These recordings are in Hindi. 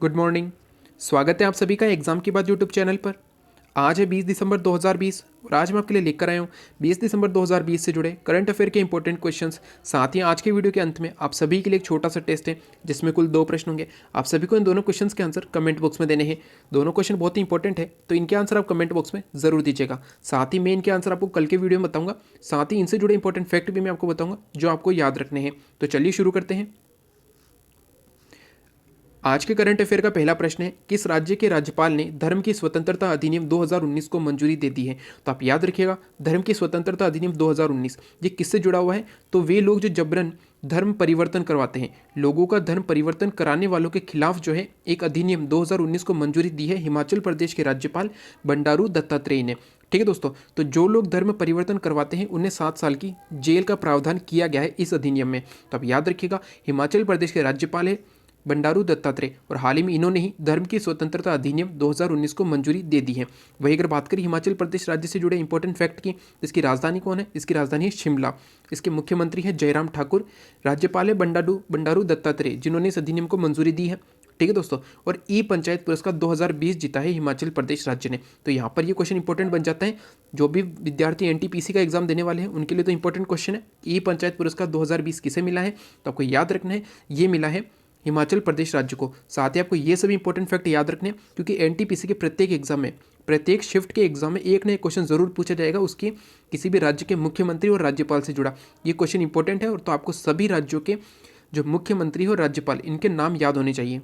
Good morning. स्वागत है आप सभी का एग्जाम की बात यूट्यूब चैनल पर। आज है 20 दिसंबर 2020 और आज मैं आपके लिए लेकर आया हूँ 20 दिसंबर 2020 से जुड़े करंट अफेयर के इंपॉर्टेंट क्वेश्चंस। साथ ही आज के वीडियो के अंत में आप सभी के लिए एक छोटा सा टेस्ट है जिसमें कुल 2 प्रश्न होंगे। आप सभी को इन दोनों क्वेश्चंस के आंसर कमेंट बॉक्स में देने हैं। दोनों क्वेश्चन बहुत ही इंपॉर्टेंट है तो इनके आंसर आप कमेंट बॉक्स में जरूर दीजिएगा। साथ ही मैं इनके आंसर आपको कल के वीडियो में बताऊंगा। साथ ही इनसे जुड़े इंपॉर्टेंट फैक्ट भी मैं आपको बताऊंगा जो आपको याद रखने हैं। तो चलिए शुरू करते हैं। आज के करंट अफेयर का पहला प्रश्न है, किस राज्य के राज्यपाल ने धर्म की स्वतंत्रता अधिनियम 2019 को मंजूरी दे दी है। तो आप याद रखिएगा, धर्म की स्वतंत्रता अधिनियम 2019 ये किससे जुड़ा हुआ है। तो वे लोग जो जबरन धर्म परिवर्तन करवाते हैं, लोगों का धर्म परिवर्तन कराने वालों के खिलाफ जो है एक अधिनियम 2019 को मंजूरी दी है हिमाचल प्रदेश के राज्यपाल बंडारू दत्तात्रेय ने। ठीक है दोस्तों, तो जो लोग धर्म परिवर्तन करवाते हैं उन्हें 7 साल की जेल का प्रावधान किया गया है इस अधिनियम में। तो आप याद रखिएगा, हिमाचल प्रदेश के राज्यपाल है बंडारू दत्तात्रेय और हाल ही में इन्होंने ही धर्म की स्वतंत्रता अधिनियम 2019 को मंजूरी दे दी है। वही अगर बात करें हिमाचल प्रदेश राज्य से जुड़े इंपॉर्टेंट फैक्ट की, इसकी राजधानी कौन है? इसकी राजधानी है शिमला। इसके मुख्यमंत्री है जयराम ठाकुर। राज्यपाल है बंडारू दत्तात्रेय जिन्होंने इस अधिनियम को मंजूरी दी है। ठीक है दोस्तों, और ई पंचायत पुरस्कार 2020 जीता है हिमाचल प्रदेश राज्य ने। तो यहाँ पर ये क्वेश्चन इंपॉर्टेंट बन जाता है। जो भी विद्यार्थी एनटीपीसी का एग्जाम देने वाले हैं उनके लिए तो इंपॉर्टेंट क्वेश्चन है। ई पंचायत पुरस्कार 2020 किसे मिला है? तो आपको याद रखना है, ये मिला है हिमाचल प्रदेश राज्य को। साथ ही आपको ये सभी इंपॉर्टेंट फैक्ट याद रखने हैं क्योंकि एनटीपीसी के प्रत्येक एग्जाम में, प्रत्येक शिफ्ट के एग्जाम में एक ना एक क्वेश्चन जरूर पूछा जाएगा उसकी किसी भी राज्य के मुख्यमंत्री और राज्यपाल से जुड़ा। ये क्वेश्चन इंपॉर्टेंट है और तो आपको सभी राज्यों के जो मुख्यमंत्री और राज्यपाल इनके नाम याद होने चाहिए।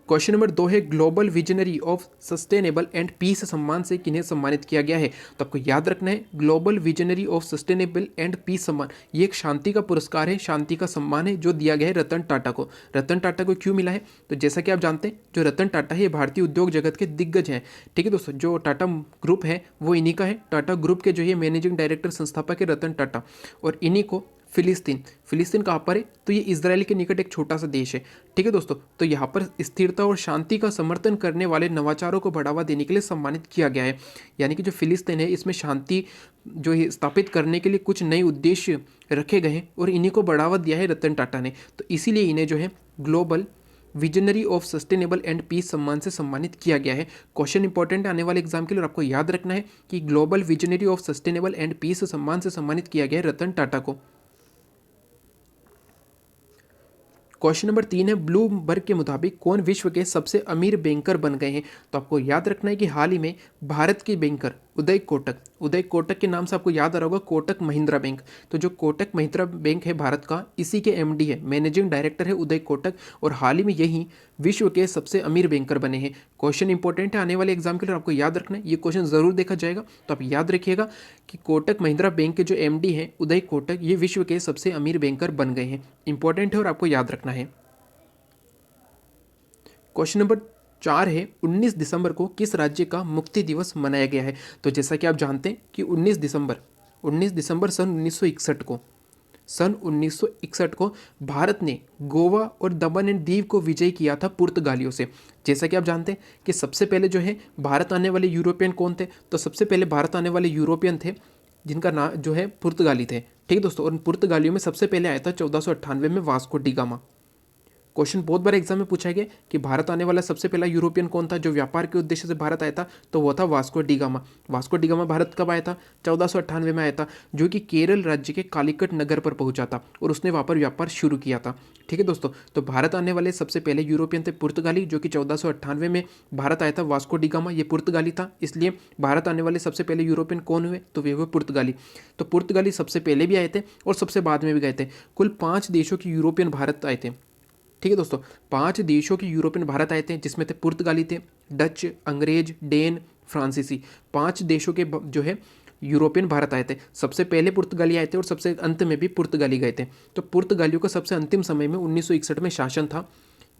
क्वेश्चन नंबर 2 है, global visionary of sustainable and peace सम्मान से किन्हें सम्मानित किया गया है। तो आपको याद रखना है, global visionary of sustainable and peace सम्मान ये एक शांति का पुरस्कार है, शांति का सम्मान है जो दिया गया है रतन टाटा को। रतन टाटा को क्यों मिला है? तो जैसा कि आप जानते हैं, जो रतन टाटा है ये भारतीय उद्योग जगत के दिग्गज हैं। ठीक है दोस्तों, जो टाटा ग्रुप है वो इन्हीं का है। टाटा ग्रुप के जो है मैनेजिंग डायरेक्टर संस्थापक है रतन टाटा, और इन्हीं को फिलिस्तीन कहाँ पर है? तो ये इजराइल के निकट एक छोटा सा देश है। ठीक है दोस्तों, तो यहाँ पर स्थिरता और शांति का समर्थन करने वाले नवाचारों को बढ़ावा देने के लिए सम्मानित किया गया है। यानी कि जो फिलिस्तीन है इसमें शांति जो है स्थापित करने के लिए कुछ नए उद्देश्य रखे गए हैं और इन्हीं को बढ़ावा दिया है रतन टाटा ने। तो इसीलिए इन्हें जो है global visionary of sustainable and peace सम्मान से सम्मानित किया गया है। क्वेश्चन इंपॉर्टेंट आने वाले एग्जाम के लिए, और आपको याद रखना है कि global visionary of sustainable and peace सम्मान से सम्मानित किया गया है रतन टाटा को। क्वेश्चन नंबर 3 है, ब्लूमबर्ग के मुताबिक कौन विश्व के सबसे अमीर बैंकर बन गए हैं। तो आपको याद रखना है कि हाल ही में भारत के बैंकर उदय कोटक के नाम से आपको याद आ रहा होगा, कोटक महिंद्रा बैंक। तो जो कोटक महिंद्रा बैंक है भारत का, इसी के एमडी है, मैनेजिंग डायरेक्टर है उदय कोटक, और हाल ही में यही विश्व के सबसे अमीर बैंकर बने हैं। क्वेश्चन इंपॉर्टेंट है आने वाले एग्जाम के लिए, आपको याद रखना है, ये क्वेश्चन जरूर देखा जाएगा। तो आप याद रखिएगा कि कोटक महिंद्रा बैंक के जो एमडी हैं उदय कोटक, ये विश्व के सबसे अमीर बैंकर बन गए हैं। इंपॉर्टेंट है और आपको याद रखना है। क्वेश्चन नंबर 4 है, 19 दिसंबर को किस राज्य का मुक्ति दिवस मनाया गया है। तो जैसा कि आप जानते हैं कि 19 दिसंबर सन 1961 को भारत ने गोवा और दमन एंड दीव को विजय किया था पुर्तगालियों से। जैसा कि आप जानते हैं कि सबसे पहले जो है भारत आने वाले यूरोपियन कौन थे? तो सबसे पहले भारत आने वाले यूरोपियन थे जिनका नाम जो है पुर्तगाली थे। ठीक है दोस्तों, और पुर्तगालियों में सबसे पहले आया था 1498 में वास्को डी गामा। क्वेश्चन बहुत बार एग्जाम में पूछा गया कि भारत आने वाला सबसे पहला यूरोपियन कौन था जो व्यापार के उद्देश्य से भारत आया था? तो वो था Vasco D gamma. Vasco D gamma Bharat कब आया था? 1498 में आया था, जो कि केरल राज्य के कालीकट नगर पर पहुंचा था और उसने वहाँ पर व्यापार शुरू किया था। ठीक है दोस्तों, तो भारत आने वाले सबसे पहले यूरोपियन थे पुर्तगाली, जो कि 1498 में भारत आया था। वास्को डी गामा ये पुर्तगाली था, इसलिए भारत आने वाले सबसे पहले यूरोपियन कौन हुए? तो वे हुए पुर्तगाली। तो पुर्तगाली सबसे पहले भी आए थे और सबसे बाद में भी गए थे। कुल 5 देशों के यूरोपियन भारत आए थे। ठीक है दोस्तों, 5 देशों के यूरोपियन भारत आए थे, जिसमें थे पुर्तगाली थे, डच, अंग्रेज, डेन, फ्रांसीसी। 5 देशों के जो है यूरोपियन भारत आए थे। सबसे पहले पुर्तगाली आए थे और सबसे अंत में भी पुर्तगाली गए थे। तो पुर्तगालियों का सबसे अंतिम समय में 1961 में शासन था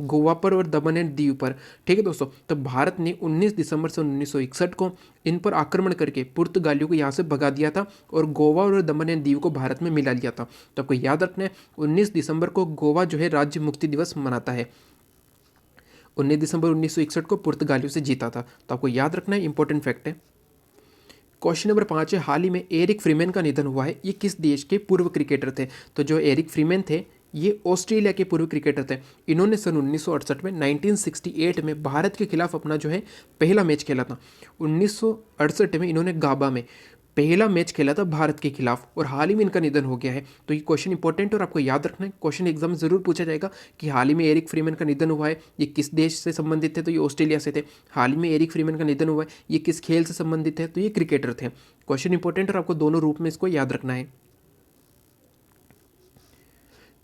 गोवा पर और दमन एंड दीव पर। ठीक है दोस्तों, तो भारत ने 19 दिसंबर से 1961 को इन पर आक्रमण करके पुर्तगालियों को यहाँ से भगा दिया था और गोवा और दमन एंड दीव को भारत में मिला लिया था। तो आपको याद रखना है, 19 दिसंबर को गोवा जो है राज्य मुक्ति दिवस मनाता है। 19 दिसंबर 1961 को पुर्तगालियों से जीता था। तो आपको याद रखना है, इंपॉर्टेंट फैक्ट है। क्वेश्चन नंबर 5 है, हाल ही में एरिक फ्रीमैन का निधन हुआ है। ये किस देश के पूर्व क्रिकेटर थे? तो जो एरिक फ्रीमैन थे ये ऑस्ट्रेलिया के पूर्व क्रिकेटर थे। इन्होंने सन 1968 में 1968 में भारत के खिलाफ अपना जो है पहला मैच खेला था। 1968 में इन्होंने गाबा में पहला मैच खेला था भारत के खिलाफ, और हाल ही में इनका निधन हो गया है। तो ये क्वेश्चन इंपॉर्टेंट और आपको याद रखना है, क्वेश्चन एग्जाम में जरूर पूछा जाएगा कि हाल ही में एरिक फ्रीमैन का निधन हुआ है, ये किस देश से संबंधित थे, तो ये ऑस्ट्रेलिया से थे। हाल ही में एरिक फ्रीमैन का निधन हुआ है, ये किस खेल से संबंधित है, तो ये क्रिकेटर थे। क्वेश्चन इंपॉर्टेंट और आपको दोनों रूप में इसको याद रखना है।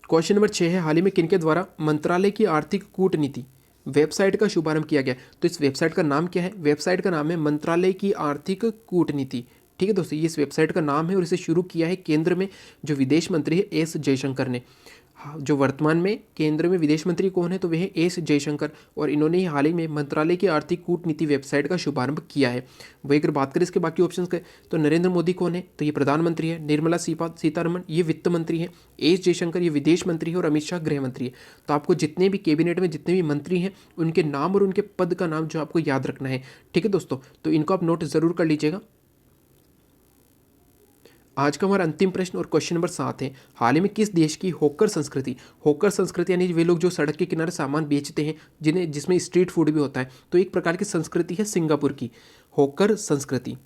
क्वेश्चन नंबर 6 है, हाल ही में किनके द्वारा मंत्रालय की आर्थिक कूटनीति वेबसाइट का शुभारंभ किया गया। तो इस वेबसाइट का नाम क्या है? वेबसाइट का नाम है मंत्रालय की आर्थिक कूटनीति। ठीक है दोस्तों, ये इस वेबसाइट का नाम है और इसे शुरू किया है केंद्र में जो विदेश मंत्री है एस जयशंकर ने। जो वर्तमान में केंद्र में विदेश मंत्री कौन है? तो वह है एस जयशंकर, और इन्होंने ही हाल ही में मंत्रालय की आर्थिक कूटनीति वेबसाइट का शुभारंभ किया है। वही अगर बात करें इसके बाकी ऑप्शंस के, तो नरेंद्र मोदी कौन है? तो ये प्रधानमंत्री है। निर्मला सीतारमण ये वित्त मंत्री है। एस जयशंकर ये विदेश मंत्री है, और अमित शाह गृह मंत्री है। तो आपको जितने भी कैबिनेट में जितने भी मंत्री हैं उनके नाम और उनके पद का नाम जो आपको याद रखना है। ठीक है दोस्तों, तो इनको आप नोट जरूर कर लीजिएगा। आज का हमारा अंतिम प्रश्न और क्वेश्चन नंबर 7 है, हाल ही में किस देश की हॉकर संस्कृति यानी वे लोग जो सड़क के किनारे सामान बेचते हैं जिसमें स्ट्रीट फूड भी होता है, तो एक प्रकार की संस्कृति है सिंगापुर की हॉकर संस्कृति।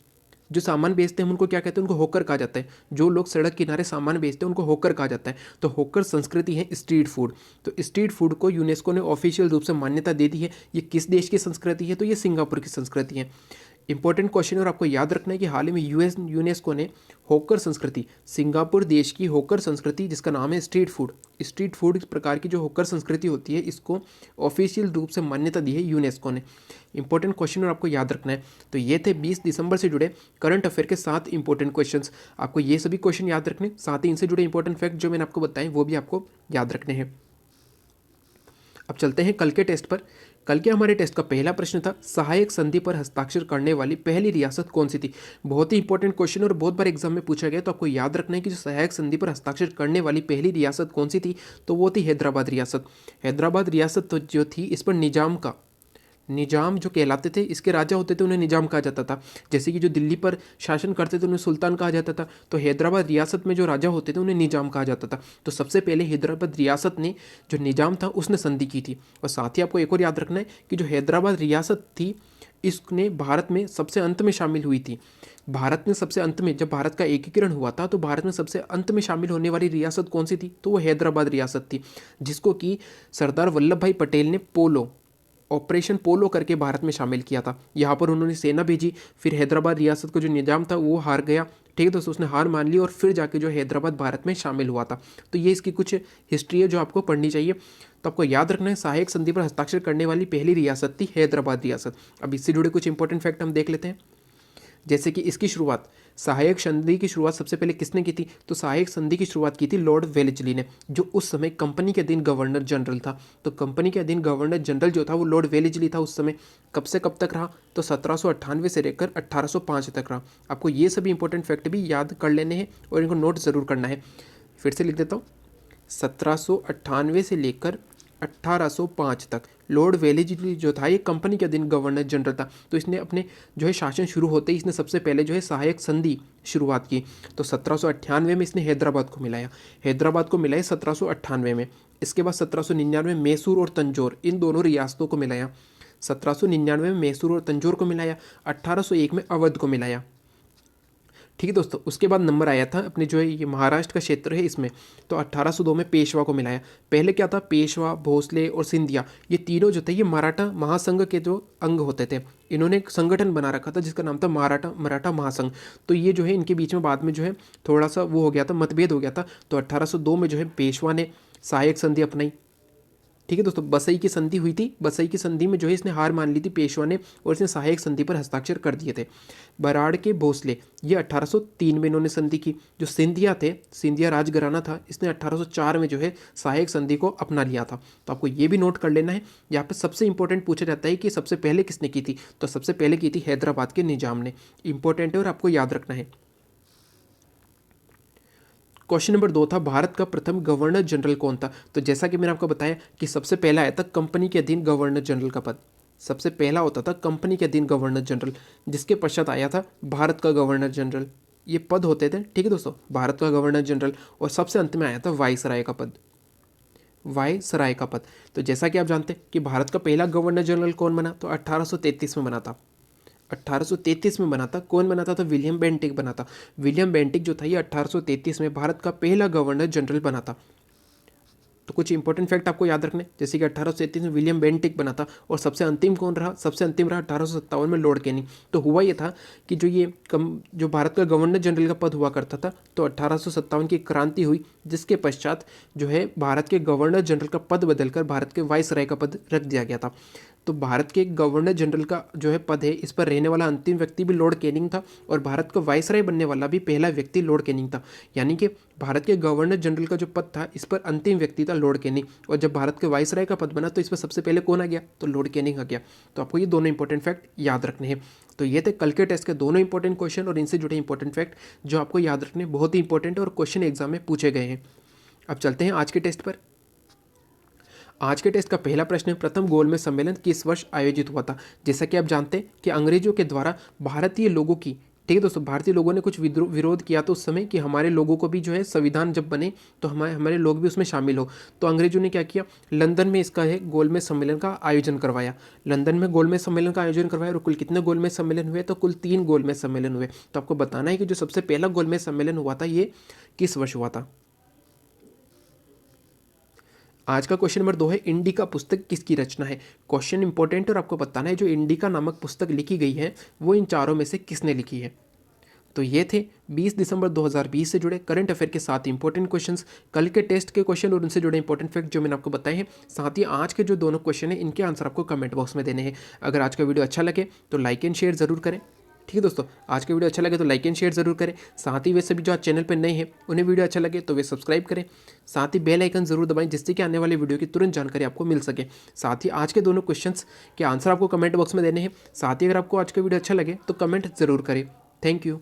जो सामान बेचते हैं उनको क्या कहते हैं? उनको हॉकर कहा जाता है। जो लोग सड़क किनारे सामान बेचते हैं उनको हॉकर कहा जाता है। तो हॉकर संस्कृति है स्ट्रीट फूड। तो स्ट्रीट फूड को यूनेस्को ने ऑफिशियल रूप से मान्यता दे दी है। ये किस देश की संस्कृति है? तो ये सिंगापुर की संस्कृति है। इंपॉर्टेंट क्वेश्चन और आपको याद रखना है कि हाल ही में यूनेस्को ने हॉकर संस्कृति, सिंगापुर देश की हॉकर संस्कृति जिसका नाम है स्ट्रीट फूड इस प्रकार की जो हॉकर संस्कृति होती है इसको ऑफिशियल रूप से मान्यता दी है यूनेस्को ने। इंपॉर्टेंट क्वेश्चन और आपको याद रखना है। तो ये थे 20 दिसंबर से जुड़े करंट अफेयर के 7 इंपॉर्टेंट क्वेश्चंस। आपको ये सभी क्वेश्चन याद रखने, साथ ही इनसे जुड़े इंपॉर्टेंट फैक्ट जो मैंने आपको बताए वो भी आपको याद रखने हैं। अब चलते हैं कल के टेस्ट पर। कल के हमारे टेस्ट का पहला प्रश्न था, सहायक संधि पर हस्ताक्षर करने वाली पहली रियासत कौन सी थी। बहुत ही इंपॉर्टेंट क्वेश्चन और बहुत बार एग्जाम में पूछा गया, तो आपको याद रखना है कि जो सहायक संधि पर हस्ताक्षर करने वाली पहली रियासत कौन सी थी, तो वो थी हैदराबाद रियासत। हैदराबाद रियासत तो जो थी इस पर निजाम जो कहलाते थे, इसके राजा होते थे उन्हें निजाम कहा जाता था। जैसे कि जो दिल्ली पर शासन करते थे उन्हें सुल्तान कहा जाता था, तो हैदराबाद रियासत में जो राजा होते थे उन्हें निजाम कहा जाता था। तो सबसे पहले हैदराबाद रियासत ने जो निजाम था उसने संधि की थी। और साथ ही आपको एक और याद रखना है कि जो हैदराबाद रियासत थी इसने भारत में सबसे अंत में शामिल हुई थी। भारत में सबसे अंत में जब भारत का एकीकरण हुआ था तो भारत में सबसे अंत में शामिल होने वाली रियासत कौन सी थी, तो वो हैदराबाद रियासत थी, जिसको कि सरदार वल्लभ भाई पटेल ने ऑपरेशन पोलो करके भारत में शामिल किया था। यहाँ पर उन्होंने सेना भेजी, फिर हैदराबाद रियासत का जो निजाम था वो हार गया। ठीक है दोस्तों, उसने हार मान ली और फिर जाके जो हैदराबाद भारत में शामिल हुआ था। तो ये इसकी कुछ हिस्ट्री है जो आपको पढ़नी चाहिए। तो आपको याद रखना है सहायक संधि पर हस्ताक्षर करने वाली पहली रियासत थी हैदराबाद रियासत। अब इससे जुड़े कुछ इंपॉर्टेंट फैक्ट हम देख लेते हैं। जैसे कि इसकी शुरुआत, सहायक संधि की शुरुआत सबसे पहले किसने की थी, तो सहायक संधि की शुरुआत की थी लॉर्ड वेलेस्ली ने, जो उस समय कंपनी के अधीन गवर्नर जनरल था। तो कंपनी के अधीन गवर्नर जनरल जो था वो लॉर्ड वेलेस्ली था उस समय। कब से कब तक रहा, तो 1798 से लेकर 1805 तक रहा। आपको ये सभी इंपॉर्टेंट फैक्ट भी याद कर लेने हैं और इनको नोट ज़रूर करना है। फिर से लिख देता हूँ, 1798 से लेकर 1805 तक लॉर्ड वेलेस्ली जो था ये कंपनी के अधीन गवर्नर जनरल था। तो इसने अपने जो है शासन शुरू होते ही इसने सबसे पहले जो है सहायक संधि शुरुआत की। तो 1798 में इसने हैदराबाद को मिलाया 1798 में। इसके बाद 1799 में मैसूर और तंजौर इन दोनों रियासतों को मिलाया। 1799 में मैसूर और तंजौर को मिलाया। 1801 में अवध को मिलाया। ठीक है दोस्तों, उसके बाद नंबर आया था अपने जो है ये महाराष्ट्र का क्षेत्र है इसमें, तो 1802 में पेशवा को मिलाया। पहले क्या था, पेशवा, भोसले और सिंधिया ये तीनों जो थे ये मराठा महासंघ के जो अंग होते थे। इन्होंने एक संगठन बना रखा था जिसका नाम था मराठा महासंघ। तो ये जो है इनके बीच में बाद में जो है थोड़ा सा वो हो गया था, मतभेद हो गया था। तो 1802 में जो है पेशवा ने सहायक संधि अपनाई। ठीक है दोस्तों, बसई की संधि हुई थी। बसई की संधि में जो है इसने हार मान ली थी पेशवा ने और इसने सहायक संधि पर हस्ताक्षर कर दिए थे। बराड़ के भोसले ये 1803 में इन्होंने संधि की। जो सिंधिया थे, सिंधिया राजघराना था, इसने 1804 में जो है सहायक संधि को अपना लिया था। तो आपको ये भी नोट कर लेना है। यहाँ पर सबसे इंपॉर्टेंट पूछा जाता है कि सबसे पहले किसने की थी, तो सबसे पहले की थी हैदराबाद के निजाम ने। इंपॉर्टेंट है और आपको याद रखना है। क्वेश्चन नंबर 2 था, भारत का प्रथम गवर्नर जनरल कौन था। तो जैसा कि मैंने आपको बताया कि सबसे पहला आया था कंपनी के अधीन गवर्नर जनरल का पद। सबसे पहला होता था कंपनी के अधीन गवर्नर जनरल, जिसके पश्चात आया था भारत का गवर्नर जनरल। ये पद होते थे। ठीक है दोस्तों, भारत का गवर्नर जनरल, और सबसे अंत में आया था वाइसराय का पद। वायसराय का पद। तो जैसा कि आप जानते हैं कि भारत का पहला गवर्नर जनरल कौन बना, तो 1833 में बना था। 1833 में बना था। कौन बना था? तो विलियम बेंटिक बना था। विलियम बेंटिक जो था ये 1833 में भारत का पहला गवर्नर जनरल बना था। तो कुछ इंपॉर्टेंट फैक्ट आपको याद रखने, जैसे कि 1833 में विलियम बेंटिक बना था और सबसे अंतिम कौन रहा? सबसे अंतिम रहा 1857 में लॉर्ड कैनिंग। तो हुआ ये था कि जो भारत का गवर्नर जनरल का पद हुआ करता था, तो 1857 की क्रांति हुई, जिसके पश्चात जो है भारत के गवर्नर जनरल का पद बदलकर भारत के वाइसराय का पद रख दिया गया था। तो भारत के गवर्नर जनरल का जो है पद है, इस पर रहने वाला अंतिम व्यक्ति भी लॉर्ड कैनिंग था और भारत का वाइसराय बनने वाला भी पहला व्यक्ति लॉर्ड कैनिंग था। यानी कि भारत के गवर्नर जनरल का जो पद था, इस पर अंतिम व्यक्ति था लॉर्ड कैनिंग, और जब भारत के वाइसराय का पद बना तो इस पर सबसे पहले कौन आ गया? तो लॉर्ड कैनिंग आ गया। तो आपको ये दोनों इंपॉर्टेंट फैक्ट याद रखने हैं। तो ये थे कल के टेस्ट के दोनों इंपॉर्टेंट क्वेश्चन और इनसे जुड़े इंपॉर्टेंट फैक्ट जो आपको याद रखने बहुत ही इंपॉर्टेंट और क्वेश्चन एग्जाम में पूछे गए हैं। अब चलते हैं आज के टेस्ट पर। आज के टेस्ट का पहला प्रश्न है, प्रथम गोलमेज सम्मेलन किस वर्ष आयोजित हुआ था? जैसा कि आप जानते हैं कि अंग्रेजों के द्वारा भारतीय लोगों की, ठीक है दोस्तों, भारतीय लोगों ने कुछ विरोध किया तो उस समय कि हमारे लोगों को भी जो है संविधान जब बने तो हमारे लोग भी उसमें शामिल हो। तो अंग्रेजों ने क्या किया? लंदन में इसका है गोलमेज सम्मेलन का आयोजन करवाया। लंदन में गोलमेज सम्मेलन का आयोजन करवाया और कुल कितने गोलमेज सम्मेलन हुए? तो कुल 3 गोलमेज सम्मेलन हुए। तो आपको बताना है कि जो सबसे पहला गोलमेज सम्मेलन हुआ था ये किस वर्ष हुआ था। आज का क्वेश्चन नंबर 2 है, इंडिका पुस्तक किसकी रचना है? क्वेश्चन इंपॉर्टेंट और आपको बताना है जो इंडिका नामक पुस्तक लिखी गई है वो इन चारों में से किसने लिखी है। तो ये थे 20 दिसंबर 2020 से जुड़े करंट अफेयर के 7 इंपॉर्टेंट क्वेश्चंस, कल के टेस्ट के क्वेश्चन और उनसे जुड़े इंपॉर्टेंट फैक्ट जो मैंने आपको बताए हैं। साथ ही आज के जो दोनों क्वेश्चन हैं इनके आंसर आपको कमेंट बॉक्स में देने हैं। अगर आज का वीडियो अच्छा लगे तो लाइक एंड शेयर जरूर करें। ठीक है दोस्तों, आज का वीडियो अच्छा लगे तो लाइक एंड शेयर जरूर करें। साथ ही वे सभी जो आज चैनल पर नए हैं उन्हें वीडियो अच्छा लगे तो वे सब्सक्राइब करें। साथ ही बेल आइकन जरूर दबाएं जिससे कि आने वाले वीडियो की तुरंत जानकारी आपको मिल सके। साथ ही आज के दोनों क्वेश्चंस के आंसर आपको कमेंट बॉक्स में देने हैं। साथ ही अगर आपको आज का वीडियो अच्छा लगे तो कमेंट जरूर करें। Thank you.